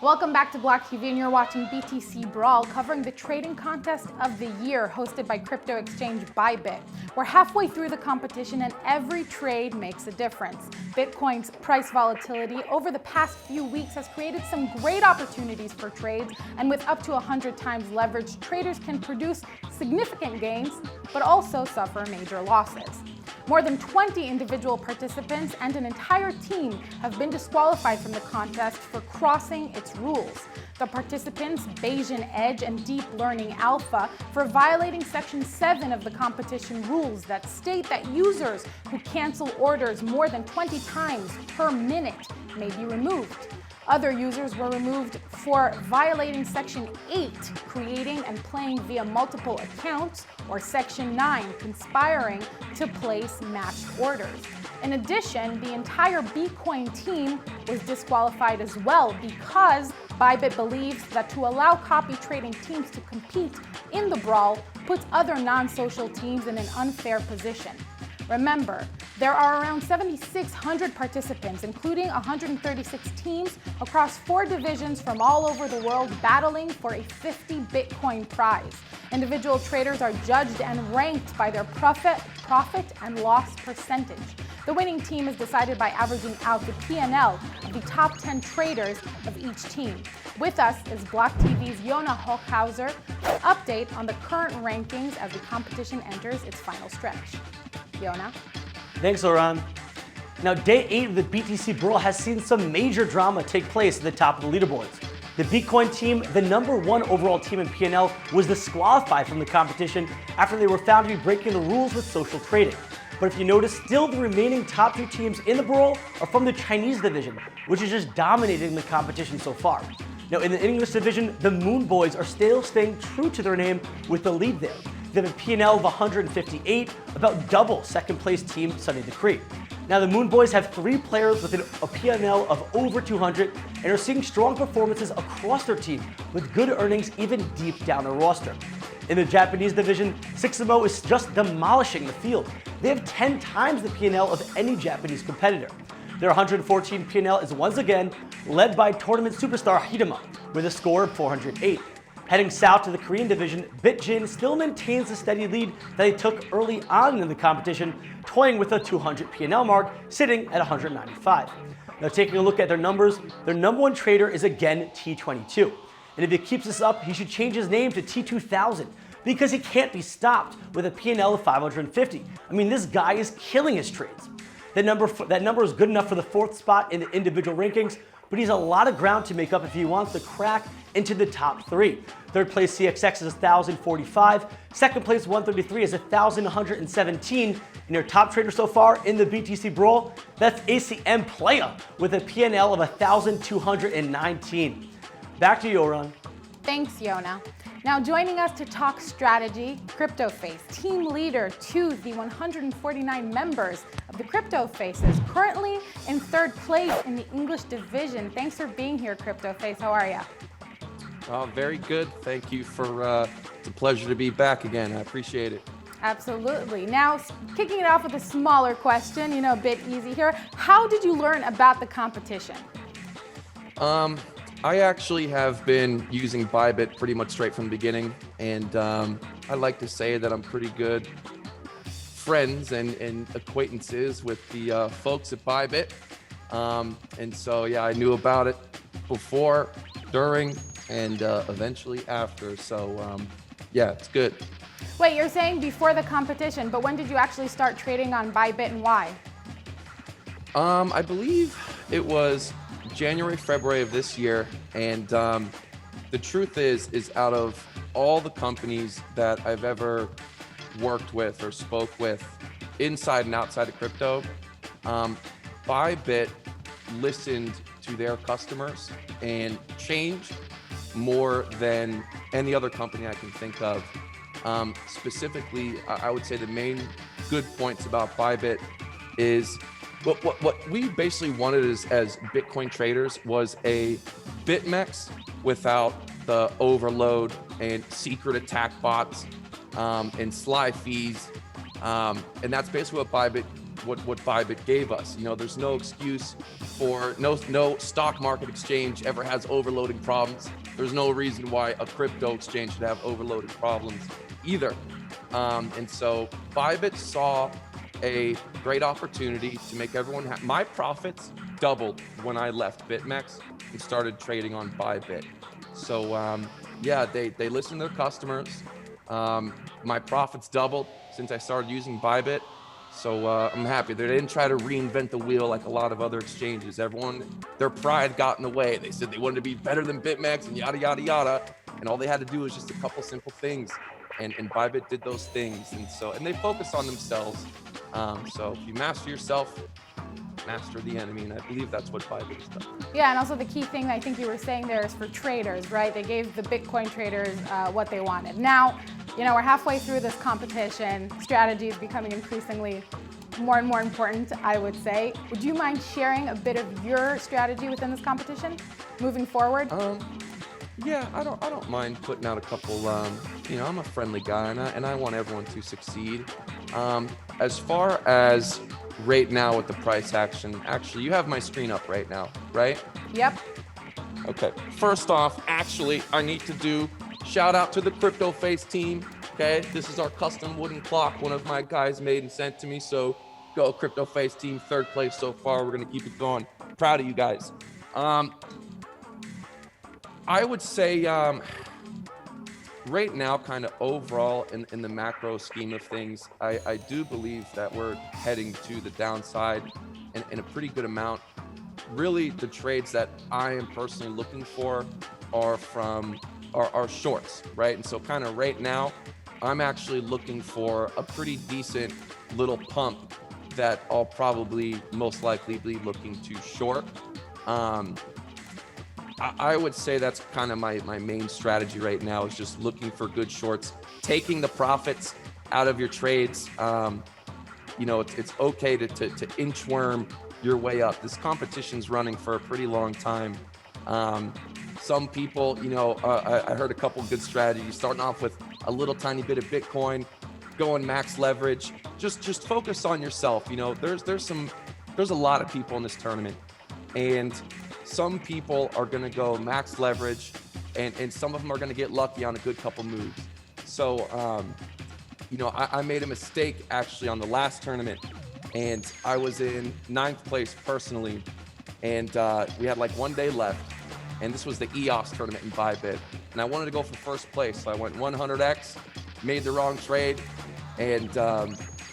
Welcome back to BLOCKTV, and you're watching BTC Brawl, covering the trading contest of the year hosted by crypto exchange Bybit. We're halfway through the competition and every trade makes a difference. Bitcoin's price volatility over the past few weeks has created some great opportunities for trades, and with up to 100 times leverage, traders can produce significant gains, but also suffer major losses. More than 20 individual participants and an entire team have been disqualified from the contest for crossing its rules. The participants, Bayesian Edge and Deep Learning Alpha, for violating Section 7 of the competition rules that state that users who cancel orders more than 20 times per minute may be removed. Other users were removed for violating Section 8, creating and playing via multiple accounts, or Section 9, conspiring to place matched orders. In addition, the entire Bitcoin team was disqualified as well because Bybit believes that to allow copy trading teams to compete in the Brawl puts other non-social teams in an unfair position. Remember, there are around 7,600 participants, including 136 teams across 4 divisions from all over the world, battling for a 50 Bitcoin prize. Individual traders are judged and ranked by their profit and loss percentage. The winning team is decided by averaging out the P&L of the top 10 traders of each team. With us is BLOCKTV's Yona Hochhauser to update on the current rankings as the competition enters its final stretch. Yona? Thanks, Oran. Now, day 8 of the BTC Brawl has seen some major drama take place at the top of the leaderboards. The Bitcoin team, the #1 overall team in P&L, was disqualified from the competition after they were found to be breaking the rules with social trading. But if you notice, still the remaining top 2 teams in the Brawl are from the Chinese division, which is just dominating the competition so far. Now, in the English division, the Moon Boys are still staying true to their name with the lead there. They have a P&L of 158, about double second place team Sunny Decree. Now, the Moon Boys have 3 players with a P&L of over 200 and are seeing strong performances across their team with good earnings even deep down their roster. In the Japanese division, Sixamo is just demolishing the field. They have 10 times the P&L of any Japanese competitor. Their 114 P&L is once again led by tournament superstar Hidema with a score of 408. Heading south to the Korean division, BitJin still maintains the steady lead that they took early on in the competition, toying with a 200 P&L mark, sitting at 195. Now, taking a look at their numbers, their #1 trader is again T22. And if he keeps this up, he should change his name to T2000 because he can't be stopped with a P&L of 550. I mean, this guy is killing his trades. That number is good enough for the 4th spot in the individual rankings, but he's a lot of ground to make up if he wants to crack into the top 3. 3rd place CXX is 1,045, 2nd place 133 is 1,117, and your top trader so far in the BTC Brawl, that's ACM Playa with a P&L of 1,219. Back to you, Oran. Thanks, Yona. Now joining us to talk strategy, CryptoFace, team leader to the 149 members of the CryptoFaces, currently in 3rd place in the English division. Thanks for being here, CryptoFace. How are you? Very good. Thank you for, it's a pleasure to be back again. I appreciate it. Absolutely. Now, kicking it off with a smaller question, a bit easy here. How did you learn about the competition? I actually have been using Bybit pretty much straight from the beginning, and I like to say that I'm pretty good friends and acquaintances with the folks at Bybit. And so, yeah, I knew about it before, during, and eventually after. So, yeah, it's good. Wait, you're saying before the competition, but when did you actually start trading on Bybit and why? I believe it was January, February of this year, and the truth is out of all the companies that I've ever worked with or spoke with inside and outside of crypto, Bybit listened to their customers and changed more than any other company I can think of. Specifically, I would say the main good points about Bybit is what we basically wanted as Bitcoin traders was a BitMEX without the overload and secret attack bots and sly fees. And that's basically what Bybit what Bybit gave us. You know, there's no excuse for no stock market exchange ever has overloading problems. There's no reason why a crypto exchange should have overloading problems either. And so Bybit saw a great opportunity to make everyone happy. My profits doubled when I left BitMEX and started trading on Bybit. So yeah, they listened to their customers. My profits doubled since I started using Bybit. So I'm happy. They didn't try to reinvent the wheel like a lot of other exchanges. Everyone, their pride got in the way. They said they wanted to be better than BitMEX and yada, yada, yada. And all they had to do was just a couple simple things. And Bybit did those things. And they focus on themselves. So if you master yourself, master the enemy. And I believe that's what Bybit has done. Yeah, and also the key thing I think you were saying there is for traders, right? They gave the Bitcoin traders what they wanted. Now, you know, we're halfway through this competition. Strategy is becoming increasingly more and more important, I would say. Would you mind sharing a bit of your strategy within this competition moving forward? Yeah, I don't mind putting out a couple. You know, I'm a friendly guy, and I want everyone to succeed. As far as right now with the price action, actually, you have my screen up right now, right? Yep. Okay. First off, actually, I need to do shout out to the CryptoFace team. Okay, this is our custom wooden clock one of my guys made and sent to me. So go CryptoFace team, 3rd place so far. We're gonna keep it going. Proud of you guys. I would say right now, kind of overall in the macro scheme of things, I do believe that we're heading to the downside in a pretty good amount. Really, the trades that I am personally looking for are shorts, right? And so kind of right now, I'm actually looking for a pretty decent little pump that I'll probably most likely be looking to short. I would say that's kind of my main strategy right now, is just looking for good shorts, taking the profits out of your trades. You know, it's okay to inchworm your way up. This competition's running for a pretty long time. Some people, you know, I heard a couple good strategies, starting off with a little tiny bit of Bitcoin, going max leverage. Just focus on yourself. You know, there's a lot of people in this tournament, and some people are going to go max leverage, and some of them are going to get lucky on a good couple moves. So, you know, I made a mistake actually on the last tournament, and I was in 9th place personally, and we had like 1 day left, and this was the EOS tournament in Bybit, and I wanted to go for 1st place, so I went 100x, made the wrong trade, and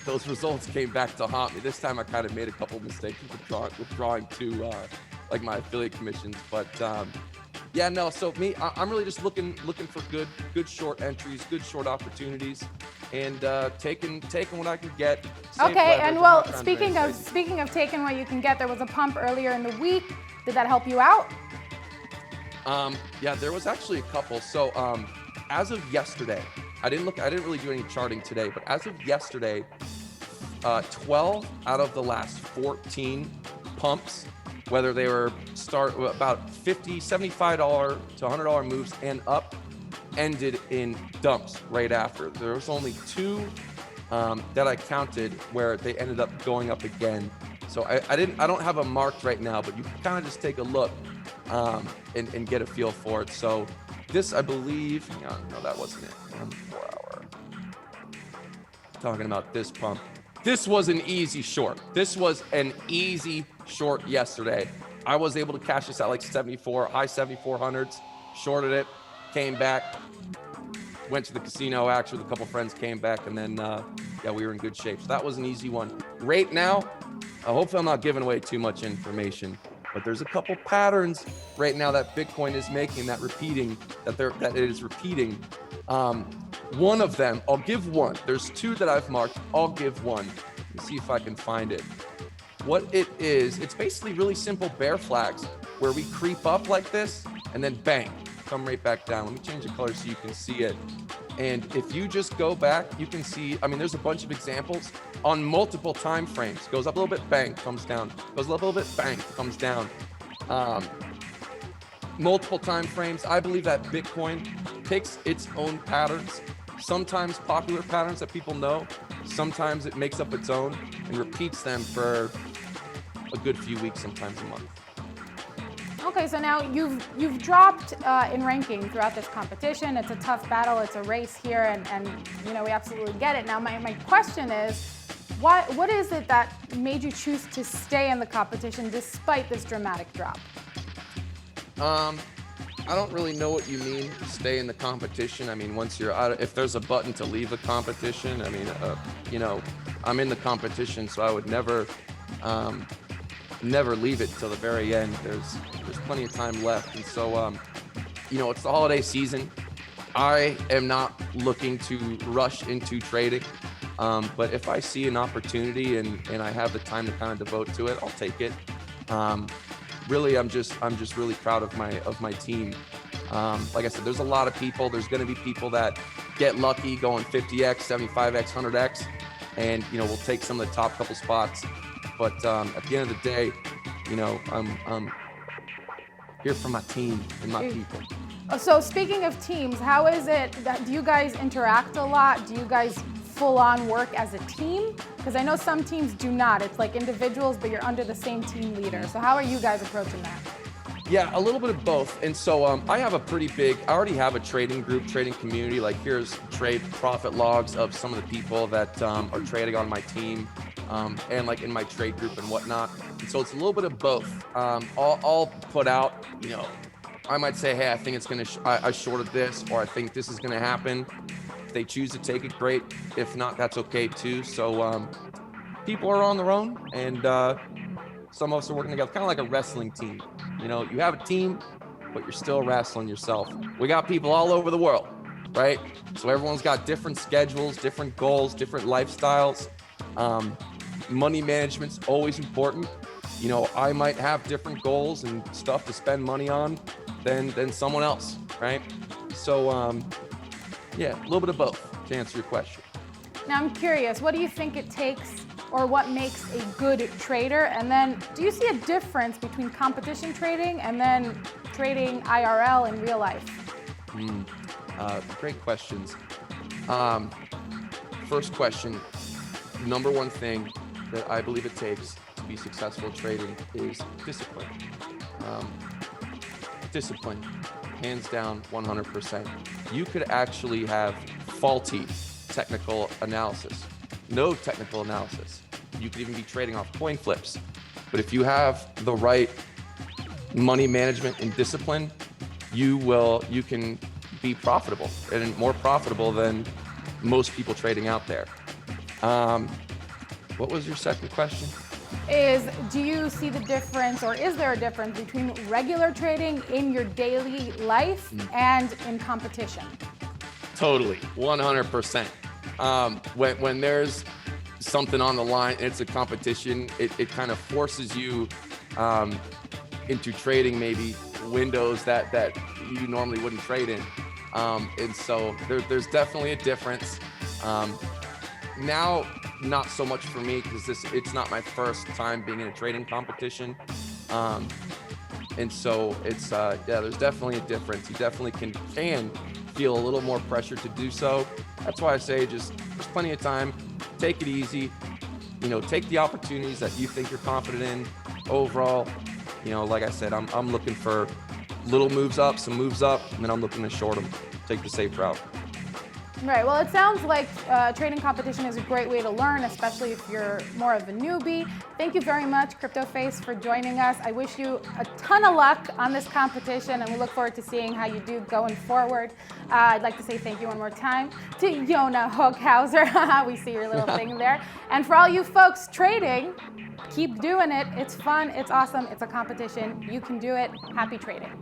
those results came back to haunt me. This time I kind of made a couple mistakes withdrawing to like my affiliate commissions, but yeah, no. So I'm really just looking for good short entries, good short opportunities, and taking what I can get. Okay, and well, speaking of taking what you can get, there was a pump earlier in the week. Did that help you out? Yeah, there was actually a couple. So as of yesterday, I didn't really do any charting today, but as of yesterday, 12 out of the last 14 pumps, whether they were about $50, $75 to $100 moves and up, ended in dumps right after. There was only 2 that I counted where they ended up going up again. So I don't have a marked right now, but you can kind of just take a look and get a feel for it. So this, I believe, hang on, no, that wasn't it. 4 hour. Talking about this pump. This was an easy short. This was an easy short yesterday. I was able to cash this at like 74, high 7400s, shorted it, came back, went to the casino actually with a couple friends, came back, and then yeah, we were in good shape. So that was an easy one. Right now, hopefully I'm not giving away too much information, but there's a couple patterns right now that Bitcoin is making that it is repeating. One of them, I'll give one. There's 2 that I've marked. I'll give one. Let's see if I can find it. What it is, it's basically really simple bear flags where we creep up like this and then bang, come right back down. Let me change the color so you can see it. And if you just go back, you can see, I mean, there's a bunch of examples on multiple time frames. Goes up a little bit, bang, comes down. Goes up a little bit, bang, comes down. Multiple time frames. I believe that Bitcoin picks its own patterns. Sometimes popular patterns that people know. Sometimes it makes up its own. and repeats them for a good few weeks, sometimes a month. Okay, so now you've dropped in ranking throughout this competition. It's a tough battle. It's a race here, and we absolutely get it. Now, my question is, what is it that made you choose to stay in the competition despite this dramatic drop? I don't really know what you mean, stay in the competition. I mean, once you're out, if there's a button to leave the competition, I mean, I'm in the competition, so I would never leave it till the very end. There's plenty of time left, and so it's the holiday season. I am not looking to rush into trading, but if I see an opportunity and I have the time to kind of devote to it, I'll take it. Really, I'm just really proud of my team. Like I said, there's a lot of people. There's going to be people that get lucky going 50x, 75x, 100x, and we'll take some of the top couple spots. But at the end of the day, I'm here for my team and my people. So speaking of teams, how is it that, do you guys interact a lot? Do you guys full on work as a team? Because I know some teams do not. It's like individuals, but you're under the same team leader. So how are you guys approaching that? Yeah, a little bit of both. And so I have I already have a trading group, trading community. Like here's trade profit logs of some of the people that are trading on my team and like in my trade group and whatnot. And so it's a little bit of both. I'll put out, I might say, hey, I think it's going to, I shorted this, or I think this is going to happen. If they choose to take it, great. If not, that's okay too. So people are on their own, and some of us are working together, kind of like a wrestling team. You have a team, but you're still wrestling yourself. We got people all over the world, right? So everyone's got different schedules, different goals, different lifestyles. Money management's always important. I might have different goals and stuff to spend money on than someone else, right? So, yeah, a little bit of both to answer your question. Now I'm curious, what do you think it takes or what makes a good trader? And then do you see a difference between competition trading and then trading IRL in real life? Great questions. First question, number one thing that I believe it takes to be successful trading is discipline. Discipline, hands down, 100%. You could actually have faulty technical analysis, no technical analysis. You could even be trading off coin flips. But if you have the right money management and discipline, you can be profitable, and more profitable than most people trading out there. What was your second question? Do you see the difference, or is there a difference between regular trading in your daily life and in competition? Totally, 100%. When there's something on the line and it's a competition, it kind of forces you into trading maybe windows that you normally wouldn't trade in. And so there's definitely a difference. Now, not so much for me, because it's not my first time being in a trading competition. And so it's, there's definitely a difference. You definitely can feel a little more pressure to do so. That's why I say there's plenty of time. Take it easy. Take the opportunities that you think you're confident in. Overall, like I said, I'm looking for little moves up, some moves up, and then I'm looking to short them. Take the safe route. Right, well, it sounds like trading competition is a great way to learn, especially if you're more of a newbie. Thank you very much, CryptoFace, for joining us. I wish you a ton of luck on this competition, and we look forward to seeing how you do going forward. I'd like to say thank you one more time to Yona Hookhauser. We see your little thing there. And for all you folks trading, keep doing it. It's fun, it's awesome, it's a competition. You can do it. Happy trading.